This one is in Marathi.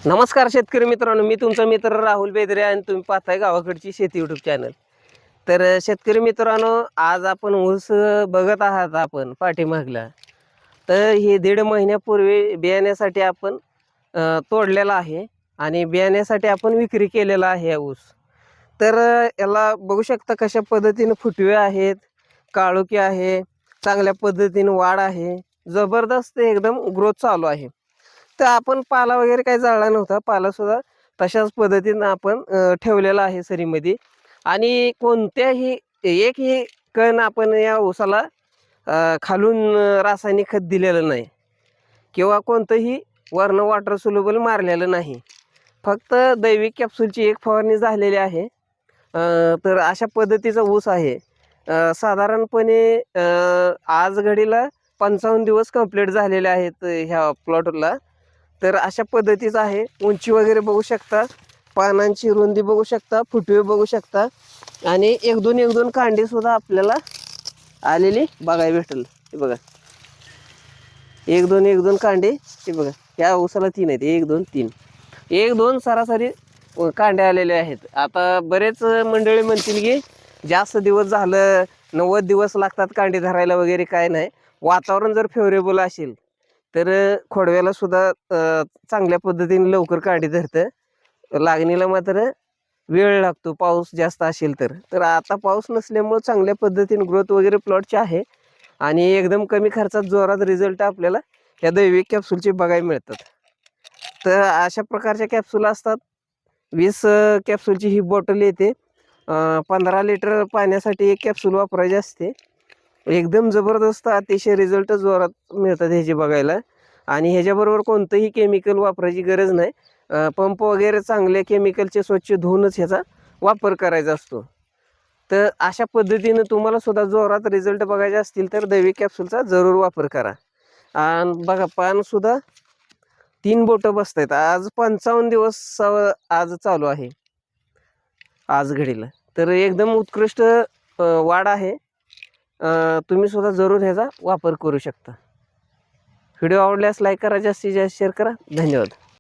नमस्कार शेतकरी मित्रांनो, मी तुमचा मित्र राहुल बेदरे आणि तुम्ही पाहताय गावाकडची शेती यूट्यूब चॅनल. तर शेतकरी मित्रांनो, आज आपण ऊस बघत आहात आपण पाठीमागला. तर हे 1.5 महिन्यापूर्वी बियाण्यासाठी आपण तोडलेला आहे आणि बियाण्यासाठी आपण विक्री केलेला आहे ऊस. तर याला बघू शकता कशा पद्धतीने फुटवे आहेत, काळोखी आहे, चांगल्या पद्धतीने वाढ आहे, जबरदस्त एकदम ग्रोथ चालू आहे. तर आपण पाला वगैरे काही जाळला नव्हता, पालासुद्धा तशाच पद्धतीनं आपण ठेवलेला आहे सरीमध्ये. आणि कोणत्याही एकही कण आपण या ऊसाला खालून रासायनिक खत दिलेलं नाही किंवा कोणतंही वरनं वॉटर सोल्युबल मारलेलं नाही. फक्त दैविक कॅप्सूलची एक फवारणी झालेली आहे. तर अशा पद्धतीचा ऊस आहे. साधारणपणे आज घडीला 55 दिवस कंप्लीट झालेले आहेत ह्या प्लॉटला. तर अशा पद्धतीचं आहे. उंची वगैरे बघू शकता, पानांची रुंदी बघू शकता, फुटवे बघू शकता आणि एक दोन कांडी सुद्धा आपल्याला आलेली बघायला भेटेल. हे बघा, एक दोन कांडे. हे बघा, ह्या ऊसाला 3 आहेत, 1 2 3, 1 2 सरासरी कांडे आलेले आहेत. आता बरेच मंडळी म्हणतील की जास्त दिवस झालं, 90 दिवस लागतात कांडी धरायला वगैरे. काय नाही, वातावरण जर फेवरेबल असेल तर खोडव्याला सुद्धा चांगल्या पद्धतीने लवकर कांडी धरतं. लागणीला मात्र वेळ लागतो पाऊस जास्त असेल तर आता पाऊस नसल्यामुळं चांगल्या पद्धतीने ग्रोथ वगैरे प्लॉटची आहे आणि एकदम कमी खर्चात जोरात रिझल्ट आपल्याला या दैविक कॅप्सूलचे बघायला मिळतात. तर अशा प्रकारच्या कॅप्सूल असतात. 20 कॅप्सूलची ही बॉटल येते. 15 लिटर पाण्यासाठी एक कॅप्सूल वापरायची असते. एकदम जबरदस्त अतिशय रिझल्ट जोरात मिळतात ह्याचे बघायला. आणि ह्याच्याबरोबर कोणतंही केमिकल वापरायची गरज नाही. पंप वगैरे चांगले केमिकलचे स्वच्छ धुवूनच ह्याचा वापर करायचा असतो. तर अशा पद्धतीनं तुम्हाला सुद्धा जोरात रिझल्ट बघायचे असतील तर दैविक कॅप्सूलचा जरूर वापर करा. आणि बघा, पानसुद्धा 3 बोटं बसत आहेत. आज 55 दिवस आज चालू आहे आज घडीला. तर एकदम उत्कृष्ट वाढ आहे. तुम्ही सुद्धा जरूर ह्याचा वापर करू शकता. व्हिडिओ आवडल्यास लाईक करा, जास्तीत जास्त शेअर करा. धन्यवाद.